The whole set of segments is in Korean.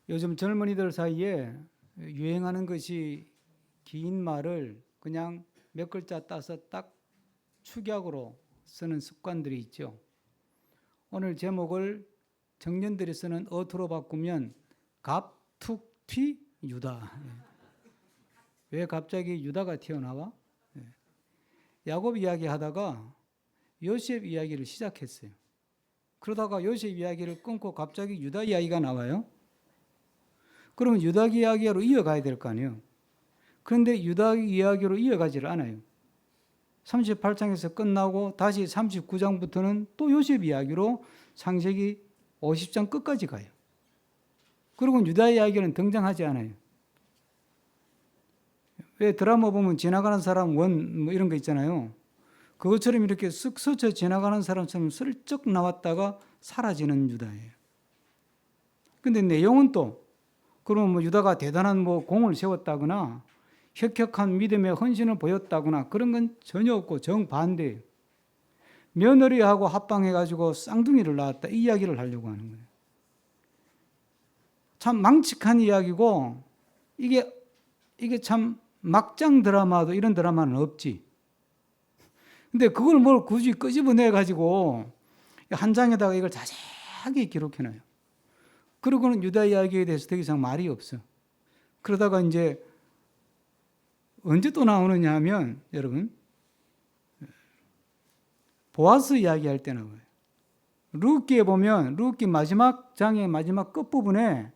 요즘 젊은이들 사이에 유행하는 것이 긴 말을 그냥 몇 글자 따서 딱 축약으로 쓰는 습관들이 있죠. 오늘 제목을 청년들이 쓰는 어투로 바꾸면 갑툭튀 유다. 왜 갑자기 유다가 튀어나와? 야곱 이야기 하다가 요셉 이야기를 시작했어요. 그러다가 요셉 이야기를 끊고 갑자기 유다 이야기가 나와요. 그러면 유다 이야기로 이어가야 될 거 아니에요. 그런데 유다 이야기로 이어가지를 않아요. 38장에서 끝나고 다시 39장부터는 또 요셉 이야기로 창세기 50장 끝까지 가요. 그리고 유다 이야기는 등장하지 않아요. 왜 드라마 보면 지나가는 사람 원 뭐 이런 거 있잖아요. 그것처럼 이렇게 쓱 스쳐 지나가는 사람처럼 슬쩍 나왔다가 사라지는 유다예요. 근데 내용은 또 그러면 뭐 유다가 대단한 뭐 공을 세웠다거나 혁혁한 믿음의 헌신을 보였다거나 그런 건 전혀 없고 정반대예요. 며느리하고 합방해가지고 쌍둥이를 낳았다 이 이야기를 하려고 하는 거예요. 참 망측한 이야기고 이게 참 막장 드라마도 이런 드라마는 없지. 근데 그걸 뭘 굳이 끄집어내가지고 한 장에다가 이걸 자세하게 기록해놔요. 그러고는 유다 이야기에 대해서 더 이상 말이 없어. 그러다가 이제 언제 또 나오느냐 하면 여러분 보아스 이야기할 때 나와요. 룻기에 보면 룻기 마지막 장의 마지막 끝부분에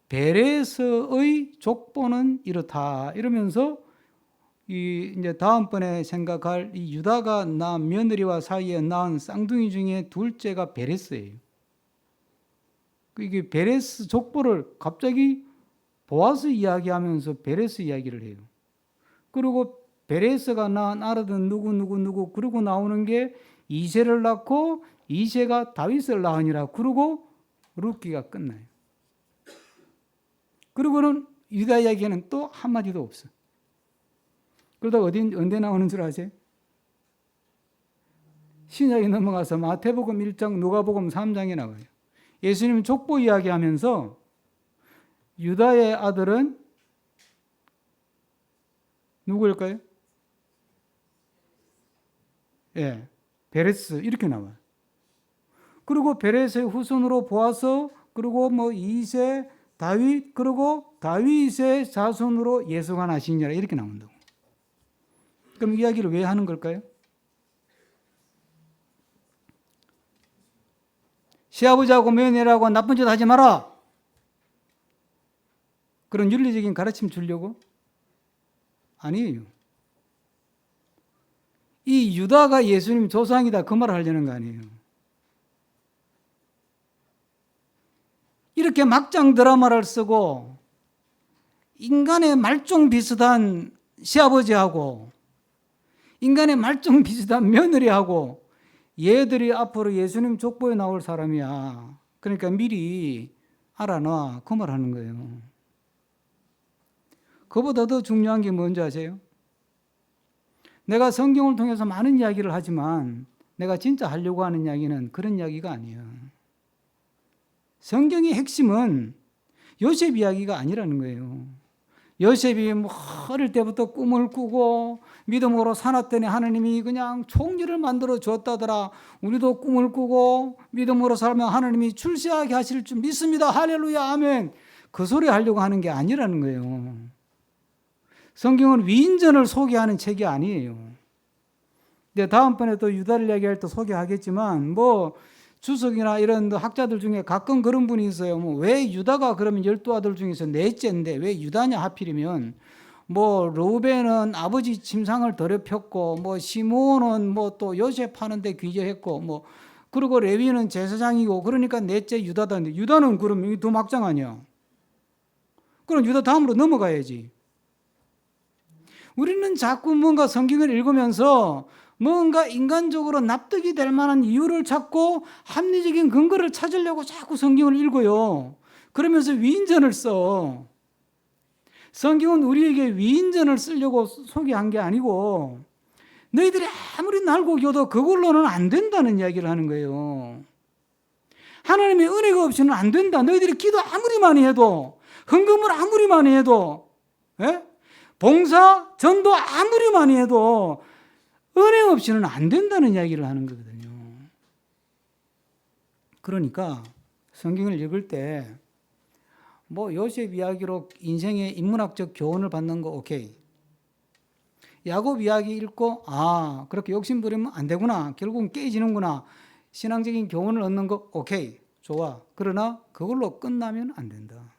베레스의 족보는 이렇다 이러면서 이제 다음번에 생각할 이 유다가 낳은 며느리와 사이에 낳은 쌍둥이 중에 둘째가 베레스예요. 이게 베레스 족보를 갑자기 보아스 이야기하면서 베레스 이야기를 해요. 그리고 베레스가 낳은 아들은 누구 그러고 나오는 게 이새를 낳고 이새가 다윗을 낳으니라 그러고 룻기가 끝나요. 그리고는 유다 이야기에는 또 한마디도 없어. 그러다 언제 나오는 줄 아세요? 신약에 넘어가서 마태복음 1장 누가복음 3장에 나와요. 예수님 족보 이야기하면서 유다의 아들은 누구일까요? 예, 베레스 이렇게 나와요. 그리고 베레스의 후손으로 보아서 그리고 뭐 이세 다윗 그리고 다윗의 자손으로 예수가 나시니라 이렇게 나온다고. 그럼 이야기를 왜 하는 걸까요? 시아버지하고 며느리하고 나쁜 짓 하지 마라. 그런 윤리적인 가르침 주려고? 아니에요. 이 유다가 예수님 조상이다 그 말을 하려는 거 아니에요. 이렇게 막장 드라마를 쓰고 인간의 말종 비슷한 시아버지하고 인간의 말종 비슷한 며느리하고 얘들이 앞으로 예수님 족보에 나올 사람이야. 그러니까 미리 알아놔. 그 말 하는 거예요. 그보다 더 중요한 게 뭔지 아세요? 내가 성경을 통해서 많은 이야기를 하지만 내가 진짜 하려고 하는 이야기는 그런 이야기가 아니에요. 성경의 핵심은 요셉 이야기가 아니라는 거예요. 요셉이 뭐 어릴 때부터 꿈을 꾸고 믿음으로 살았더니 하나님이 그냥 총리를 만들어 주었다더라. 우리도 꿈을 꾸고 믿음으로 살면 하나님이 출세하게 하실 줄 믿습니다. 할렐루야 아멘. 그 소리 하려고 하는 게 아니라는 거예요. 성경은 위인전을 소개하는 책이 아니에요. 근데 다음번에 또 유다를 얘기할 때 소개하겠지만 뭐 주석이나 이런 학자들 중에 가끔 그런 분이 있어요. 뭐 왜 유다가 그러면 12아들 중에서 넷째인데 왜 유다냐 하필이면 뭐 르우벤은 아버지 침상을 더럽혔고 뭐 시므온은 뭐 또 요셉 하는데 귀저했고 뭐 그리고 레위는 제사장이고 그러니까 넷째 유다다인데 유다는 그러면 이게 더 막장 아니야. 그럼 유다 다음으로 넘어가야지. 우리는 자꾸 뭔가 성경을 읽으면서 뭔가 인간적으로 납득이 될 만한 이유를 찾고 합리적인 근거를 찾으려고 자꾸 성경을 읽어요. 그러면서 위인전을 써. 성경은 우리에게 위인전을 쓰려고 소개한 게 아니고 너희들이 아무리 날고 겨도 그걸로는 안 된다는 이야기를 하는 거예요. 하나님의 은혜가 없이는 안 된다. 너희들이 기도 아무리 많이 해도, 헌금을 아무리 많이 해도, 예? 봉사, 전도 아무리 많이 해도 은혜 없이는 안 된다는 이야기를 하는 거거든요. 그러니까 성경을 읽을 때 뭐 요셉 이야기로 인생의 인문학적 교훈을 받는 거 오케이. 야곱 이야기 읽고 아 그렇게 욕심 부리면 안 되구나. 결국은 깨지는구나. 신앙적인 교훈을 얻는 거 오케이. 좋아. 그러나 그걸로 끝나면 안 된다.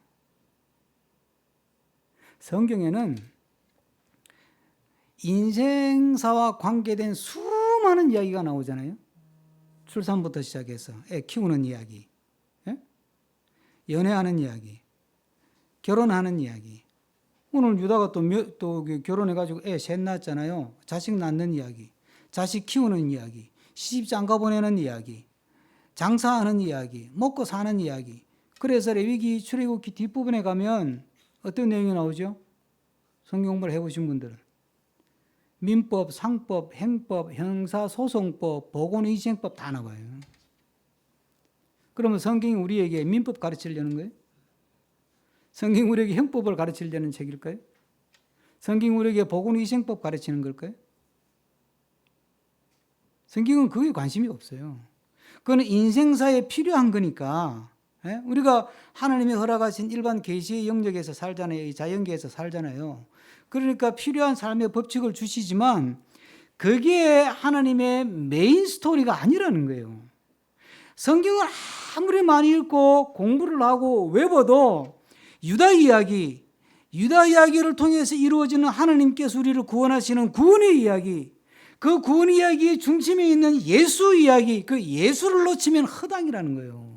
성경에는 인생사와 관계된 수많은 이야기가 나오잖아요. 출산부터 시작해서 애 키우는 이야기, 연애하는 이야기, 결혼하는 이야기. 오늘 유다가 또 결혼해가지고 애 셋 낳았잖아요. 자식 낳는 이야기, 자식 키우는 이야기, 시집 장가 보내는 이야기, 장사하는 이야기, 먹고 사는 이야기. 그래서 레위기 출애굽기 뒷부분에 가면 어떤 내용이 나오죠? 성경 공부를 해보신 분들은 민법, 상법, 행법, 형사소송법, 보건위생법 다 나와요. 그러면 성경이 우리에게 민법 가르치려는 거예요? 성경이 우리에게 형법을 가르치려는 책일까요? 성경이 우리에게 보건위생법 가르치는 걸까요? 성경은 그게 관심이 없어요. 그건 인생사에 필요한 거니까. 우리가 하나님이 허락하신 일반 계시의 영역에서 살잖아요. 자연계에서 살잖아요. 그러니까 필요한 삶의 법칙을 주시지만 그게 하나님의 메인 스토리가 아니라는 거예요. 성경을 아무리 많이 읽고 공부를 하고 외워도 유다 이야기를 통해서 이루어지는 하나님께서 우리를 구원하시는 구원의 이야기, 그 구원 이야기의 중심에 있는 예수 이야기, 그 예수를 놓치면 허당이라는 거예요.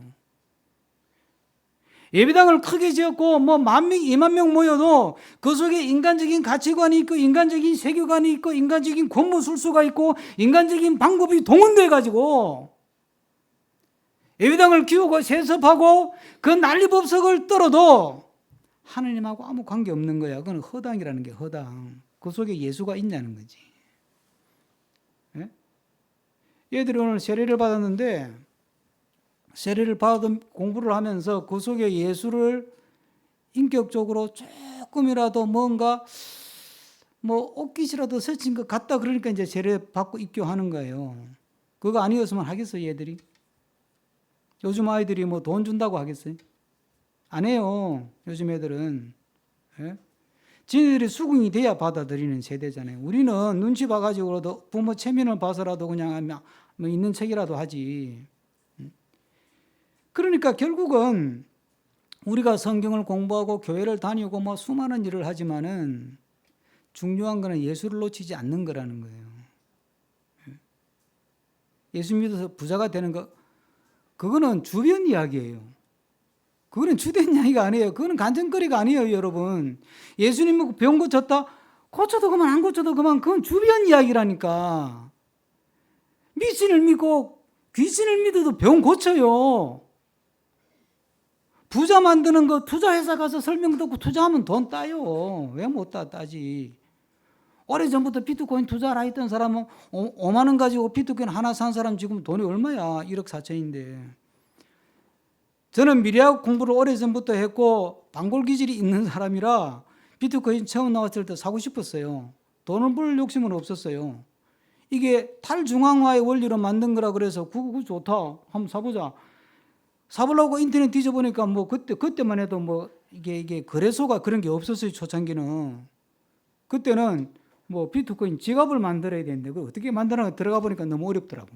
예배당을 크게 지었고 뭐 10,000명, 20,000명 모여도 그 속에 인간적인 가치관이 있고 인간적인 세계관이 있고 인간적인 권무술수가 있고 인간적인 방법이 동원돼 가지고 예배당을 키우고 세습하고 그 난리법석을 떨어도 하나님하고 아무 관계 없는 거야. 그건 허당이라는 게 허당. 그 속에 예수가 있냐는 거지. 얘들이 오늘 세례를 받았는데 세례를 받은 공부를 하면서 그 속에 예수를 인격적으로 조금이라도 뭔가 뭐 옷깃이라도 스친 것 같다 그러니까 이제 세례 받고 입교하는 거예요. 그거 아니었으면 하겠어요, 얘들이? 요즘 아이들이 뭐 돈 준다고 하겠어요? 안 해요, 요즘 애들은. 지네들이 수긍이 돼야 받아들이는 세대잖아요. 우리는 눈치 봐가지고라도 부모 체면을 봐서라도 그냥 뭐 있는 척이라도 하지. 그러니까 결국은 우리가 성경을 공부하고 교회를 다니고 뭐 수많은 일을 하지만은 중요한 거는 예수를 놓치지 않는 거라는 거예요. 예수 믿어서 부자가 되는 거, 그거는 주변 이야기예요. 그거는 주된 이야기가 아니에요. 그거는 간증거리가 아니에요, 여러분. 예수님 병 고쳤다? 고쳐도 그만, 안 고쳐도 그만. 그건 주변 이야기라니까. 미신을 믿고 귀신을 믿어도 병 고쳐요. 부자 만드는 거 투자회사 가서 설명 듣고 투자하면 돈 따요. 왜 못 따지? 오래전부터 비트코인 투자를 했던 사람은 5만 원 가지고 비트코인 하나 산 사람 지금 돈이 얼마야? 1억 4천인데. 저는 미래학 공부를 오래전부터 했고 단골 기질이 있는 사람이라 비트코인 처음 나왔을 때 사고 싶었어요. 돈을 벌 욕심은 없었어요. 이게 탈중앙화의 원리로 만든 거라 그래서 그거 좋다. 한번 사보자. 사보려고 인터넷 뒤져보니까 뭐 그때만 해도 뭐 이게 거래소가 그런 게 없었어요. 초창기는. 그때는 뭐 비트코인 지갑을 만들어야 되는데 그걸 어떻게 만드나 들어가 보니까 너무 어렵더라고.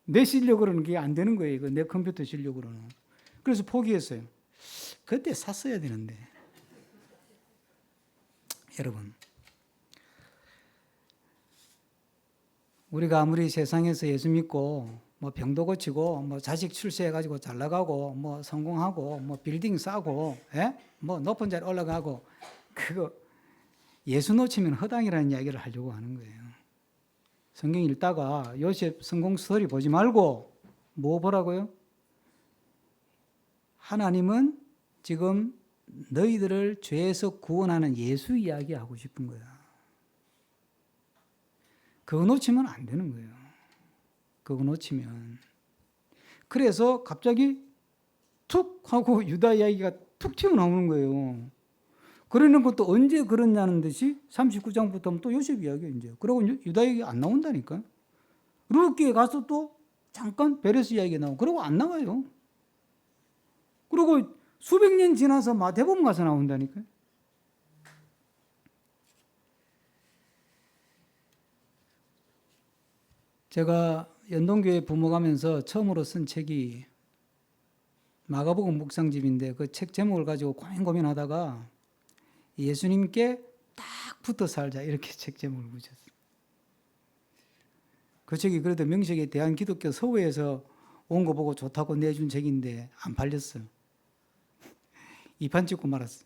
내 실력으로는 그게 안 되는 거예요. 내 컴퓨터 실력으로는. 그래서 포기했어요. 그때 샀어야 되는데. 여러분, 우리가 아무리 세상에서 예수 믿고 뭐 병도 고치고 뭐 자식 출세해가지고 잘 나가고 뭐 성공하고 뭐 빌딩 싸고 뭐 높은 자리 올라가고 그거 예수 놓치면 허당이라는 이야기를 하려고 하는 거예요. 성경 읽다가 요셉 성공 스토리 보지 말고 뭐 보라고요? 하나님은 지금 너희들을 죄에서 구원하는 예수 이야기 하고 싶은 거야. 그거 놓치면 안 되는 거예요. 그거 놓치면. 그래서 갑자기 툭 하고 유다 이야기가 툭 튀어나오는 거예요. 그러는 것도 언제 그러냐는 듯이 39장부터 또 요셉 이야기가 이제. 그리고 유다 이야기 안 나온다니까. 룻기에 가서 또 잠깐 베레스 이야기가 나오고 그러고 안 나와요. 그리고 수백 년 지나서 마태복음 가서 나온다니까. 제가 연동교회 부목하면서 처음으로 쓴 책이 마가복음 묵상집인데 그 책 제목을 가지고 고민하다가 예수님께 딱 붙어 살자 이렇게 책 제목을 붙였어요. 그 책이 그래도 명색이 대한기독교 서부에서 온 거 보고 좋다고 내준 책인데 안 팔렸어요. 2판 찍고 말았어요.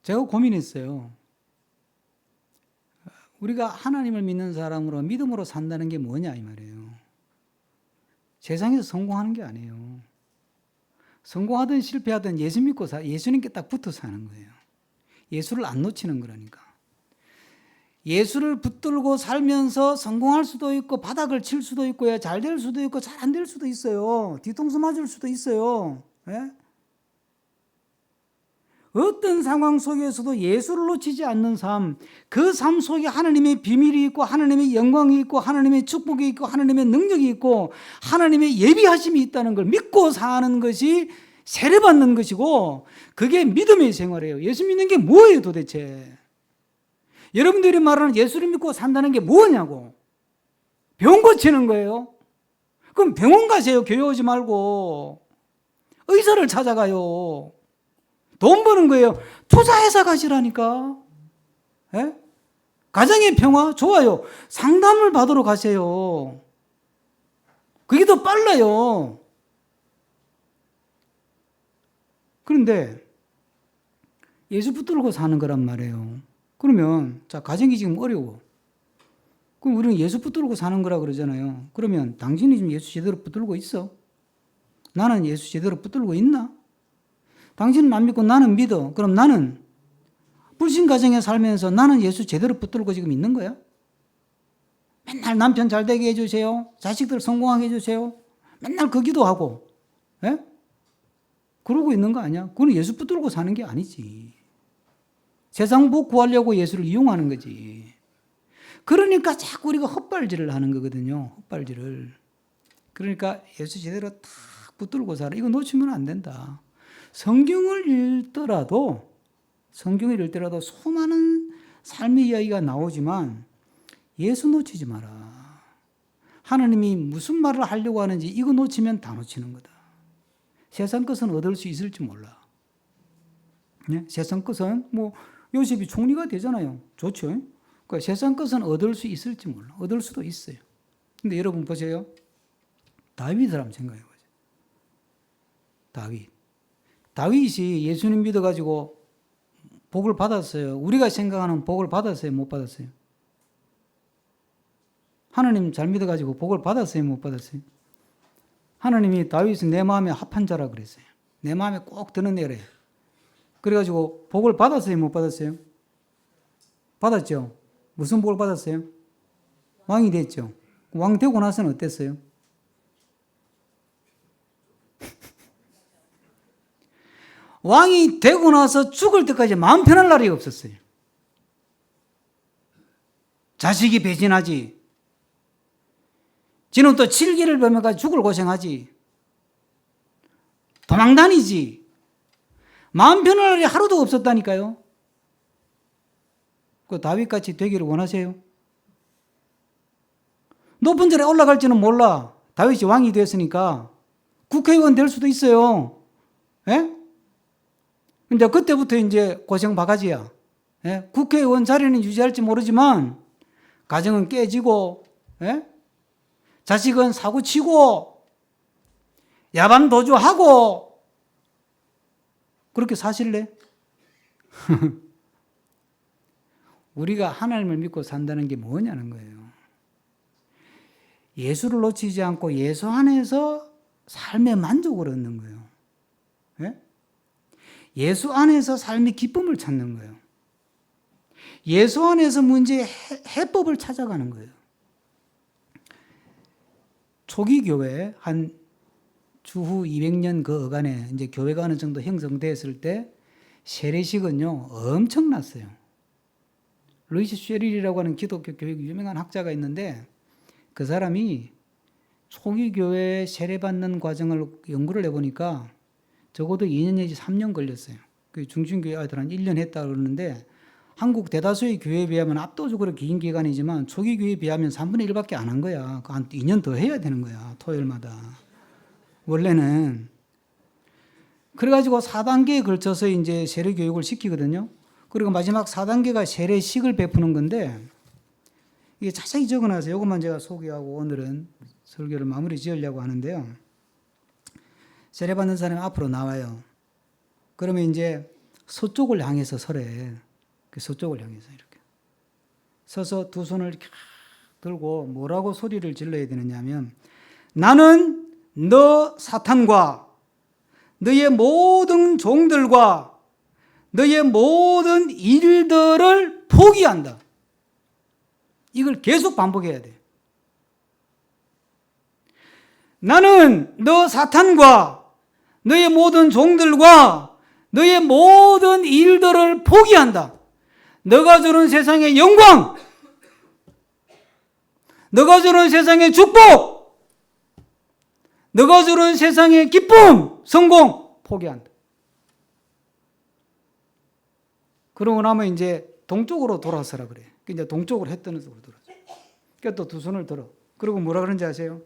제가 고민했어요. 우리가 하나님을 믿는 사람으로 믿음으로 산다는 게 뭐냐 이 말이에요. 세상에서 성공하는 게 아니에요. 성공하든 실패하든 예수 믿고 예수님께 딱 붙어 사는 거예요. 예수를 안 놓치는 거라니까. 예수를 붙들고 살면서 성공할 수도 있고 바닥을 칠 수도 있고 잘 될 수도 있고 잘 안 될 수도 있어요. 뒤통수 맞을 수도 있어요. 예? 어떤 상황 속에서도 예수를 놓치지 않는 삶, 그 삶 속에 하나님의 비밀이 있고 하나님의 영광이 있고 하나님의 축복이 있고 하나님의 능력이 있고 하나님의 예비하심이 있다는 걸 믿고 사는 것이 세례받는 것이고 그게 믿음의 생활이에요. 예수 믿는 게 뭐예요 도대체? 여러분들이 말하는 예수를 믿고 산다는 게 뭐냐고. 병 고치는 거예요. 그럼 병원 가세요. 교회 오지 말고. 의사를 찾아가요. 돈 버는 거예요. 투자해서 가시라니까. 예? 가정의 평화 좋아요. 상담을 받으러 가세요. 그게 더 빨라요. 그런데 예수 붙들고 사는 거란 말이에요. 그러면 자 가정이 지금 어려워. 그럼 우리는 예수 붙들고 사는 거라 그러잖아요. 그러면 당신이 지금 예수 제대로 붙들고 있어? 나는 예수 제대로 붙들고 있나? 당신은 안 믿고 나는 믿어. 그럼 나는 불신 가정에 살면서 나는 예수 제대로 붙들고 지금 있는 거야? 맨날 남편 잘 되게 해주세요. 자식들 성공하게 해주세요. 맨날 그 기도하고. 예? 그러고 있는 거 아니야? 그건 예수 붙들고 사는 게 아니지. 세상 복 구하려고 예수를 이용하는 거지. 그러니까 자꾸 우리가 헛발질을 하는 거거든요. 헛발질을. 그러니까 예수 제대로 딱 붙들고 살아. 이거 놓치면 안 된다. 성경을 읽더라도 수많은 삶의 이야기가 나오지만 예수 놓치지 마라. 하나님이 무슨 말을 하려고 하는지 이거 놓치면 다 놓치는 거다. 세상 것은 얻을 수 있을지 몰라. 네? 세상 것은 뭐 요셉이 총리가 되잖아요. 좋죠. 그러니까 세상 것은 얻을 수 있을지 몰라. 얻을 수도 있어요. 근데 여러분 보세요. 다윗을 한번 생각해 보세요. 다윗이 예수님 믿어가지고 복을 받았어요. 우리가 생각하는 복을 받았어요? 못 받았어요? 하나님 잘 믿어가지고 복을 받았어요? 못 받았어요? 하나님이 다윗은 내 마음에 합한 자라 그랬어요. 내 마음에 꼭 드는 애래. 그래가지고 복을 받았어요? 못 받았어요? 받았죠? 무슨 복을 받았어요? 왕이 됐죠? 왕 되고 나서는 어땠어요? 왕이 되고 나서 죽을 때까지 마음 편할 날이 없었어요. 자식이 배신하지. 지는 또 7기를 범해가지고 죽을 고생하지. 도망다니지. 마음 편할 날이 하루도 없었다니까요. 그 다윗같이 되기를 원하세요? 높은 자리에 올라갈지는 몰라. 다윗이 왕이 됐으니까 국회의원 될 수도 있어요. 예? 근데 그때부터 이제 고생 바가지야. 예? 국회의원 자리는 유지할지 모르지만 가정은 깨지고, 예? 자식은 사고치고, 야반 도주하고, 그렇게 사실래? 우리가 하나님을 믿고 산다는 게 뭐냐는 거예요. 예수를 놓치지 않고 예수 안에서 삶의 만족을 얻는 거예요. 예? 예수 안에서 삶의 기쁨을 찾는 거예요. 예수 안에서 문제의 해법을 찾아가는 거예요. 초기 교회 한 주후 200년 그 어간에 이제 교회가 어느 정도 형성됐을 때 세례식은요 엄청났어요. 루이스 쉐릴이라고 하는 기독교 교육 유명한 학자가 있는데 그 사람이 초기 교회 세례받는 과정을 연구를 해보니까 적어도 2년 내지 3년 걸렸어요. 그 중심교회 아이들 한 1년 했다 그러는데 한국 대다수의 교회에 비하면 압도적으로 긴 기간이지만 초기 교회에 비하면 3분의 1밖에 안 한 거야. 한 2년 더 해야 되는 거야. 토요일마다. 원래는. 그래가지고 4단계에 걸쳐서 이제 세례 교육을 시키거든요. 그리고 마지막 4단계가 세례식을 베푸는 건데 이게 자세히 적어놔서 이것만 제가 소개하고 오늘은 설교를 마무리 지으려고 하는데요. 세례받는 사람이 앞으로 나와요. 그러면 이제 서쪽을 향해서 서래. 서쪽을 향해서 이렇게. 서서 두 손을 이렇게 들고 뭐라고 소리를 질러야 되느냐 하면 나는 너 사탄과 너의 모든 종들과 너의 모든 일들을 포기한다. 이걸 계속 반복해야 돼. 나는 너 사탄과 너의 모든 종들과 너의 모든 일들을 포기한다. 너가 주는 세상의 영광, 너가 주는 세상의 축복, 너가 주는 세상의 기쁨, 성공, 포기한다. 그러고 나면 이제 동쪽으로 돌아서라 그래. 이제 동쪽으로 해 뜨는 쪽으로 돌아서. 그러니까 또 두 손을 들어. 그리고 뭐라 그런지 아세요?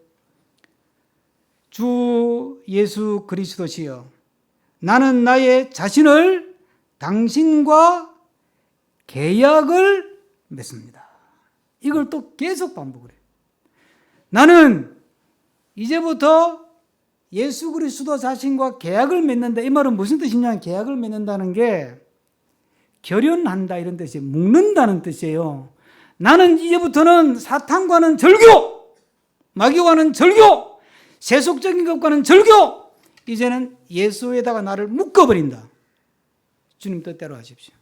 주 예수 그리스도시여, 나는 나의 자신을 당신과 계약을 맺습니다. 이걸 또 계속 반복을 해요. 나는 이제부터 예수 그리스도 자신과 계약을 맺는다. 이 말은 무슨 뜻이냐? 계약을 맺는다는 게 결연한다 이런 뜻이에요. 묶는다는 뜻이에요. 나는 이제부터는 사탄과는 절교, 마귀와는 절교, 세속적인 것과는 절교, 이제는 예수에다가 나를 묶어버린다. 주님 뜻대로 하십시오.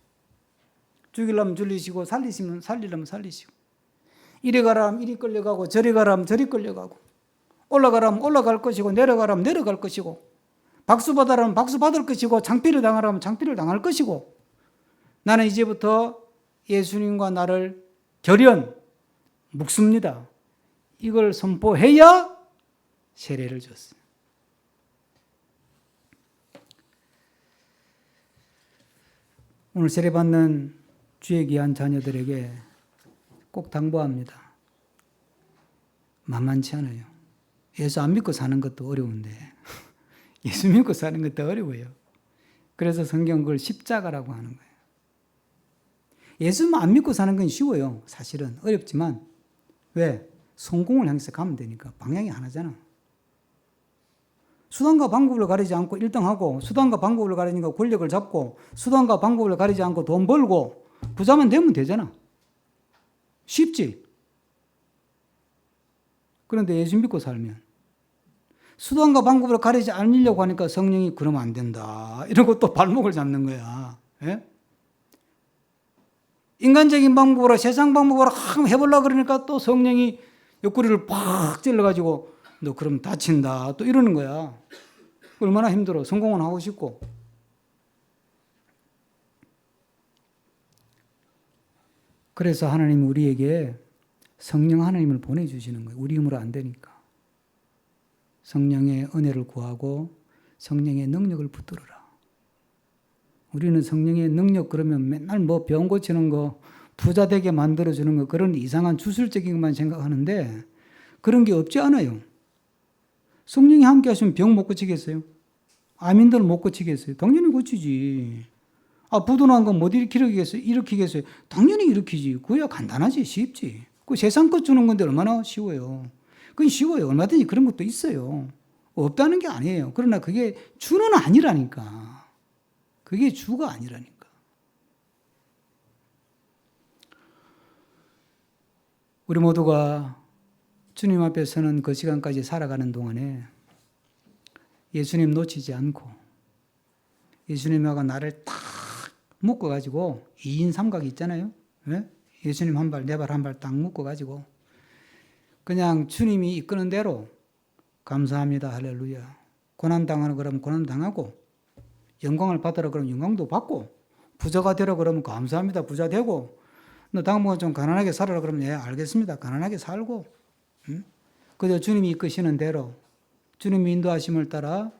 죽이려면 죽이시고 살리시면 살리려면 살리시고, 이리 가라면 이리 끌려가고 저리 가라면 저리 끌려가고, 올라가라면 올라갈 것이고 내려가라면 내려갈 것이고, 박수 받으라면 박수 받을 것이고 창피를 당하라면 창피를 당할 것이고, 나는 이제부터 예수님과 나를 결연 묶습니다. 이걸 선포해야 세례를 줬어요. 오늘 세례받는 주의 귀한 자녀들에게 꼭 당부합니다. 만만치 않아요. 예수 안 믿고 사는 것도 어려운데 예수 믿고 사는 것도 어려워요. 그래서 성경 그걸 십자가라고 하는 거예요. 예수만 안 믿고 사는 건 쉬워요. 사실은 어렵지만 왜? 성공을 향해서 가면 되니까. 방향이 하나잖아. 수단과 방법을 가리지 않고 1등하고, 수단과 방법을 가리니까 권력을 잡고, 수단과 방법을 가리지 않고 돈 벌고 부자만 되면 되잖아. 쉽지? 그런데 예수 믿고 살면 수단과 방법을 가리지 않으려고 하니까 성령이 그러면 안 된다 이러고 또 발목을 잡는 거야. 예? 인간적인 방법으로 세상 방법으로 해보려고 그러니까 또 성령이 옆구리를 팍 찔러가지고 너 그럼 다친다 또 이러는 거야. 얼마나 힘들어. 성공은 하고 싶고. 그래서 하나님은 우리에게 성령 하나님을 보내주시는 거예요. 우리 힘으로 안 되니까. 성령의 은혜를 구하고 성령의 능력을 붙들어라. 우리는 성령의 능력 그러면 맨날 뭐 병 고치는 거, 부자 되게 만들어주는 거, 그런 이상한 주술적인 것만 생각하는데 그런 게 없지 않아요. 성령이 함께 하시면 병 못 고치겠어요? 암인들 못 고치겠어요? 당연히 고치지. 부도난 거 못 일으키겠어요? 당연히 일으키지. 그야 간단하지, 쉽지. 그 세상 것 주는 건데 얼마나 쉬워요. 그건 쉬워요. 얼마든지 그런 것도 있어요. 없다는 게 아니에요. 그러나 그게 주는 아니라니까. 그게 주가 아니라니까. 우리 모두가 주님 앞에 서는 그 시간까지 살아가는 동안에 예수님 놓치지 않고 예수님하고 나를 딱 묶어가지고 2인 삼각이 있잖아요. 예수님 한 발, 내 발 한 발 딱 묶어가지고 그냥 주님이 이끄는 대로 감사합니다. 할렐루야. 고난당하라 그러면 고난당하고, 영광을 받으라 그러면 영광도 받고, 부자가 되라 그러면 감사합니다. 부자 되고, 너 당분간 좀 가난하게 살아라 그러면 예, 알겠습니다. 가난하게 살고, 그저 주님이 이끄시는 대로, 주님이 인도하심을 따라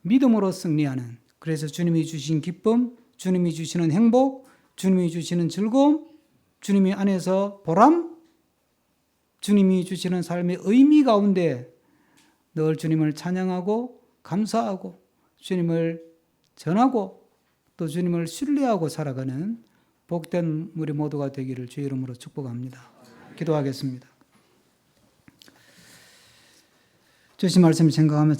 믿음으로 승리하는, 그래서 주님이 주신 기쁨, 주님이 주시는 행복, 주님이 주시는 즐거움, 주님이 안에서 보람, 주님이 주시는 삶의 의미 가운데 늘 주님을 찬양하고 감사하고 주님을 전하고 또 주님을 신뢰하고 살아가는 복된 우리 모두가 되기를 주의 이름으로 축복합니다. 기도하겠습니다. 주신 말씀 생각하면서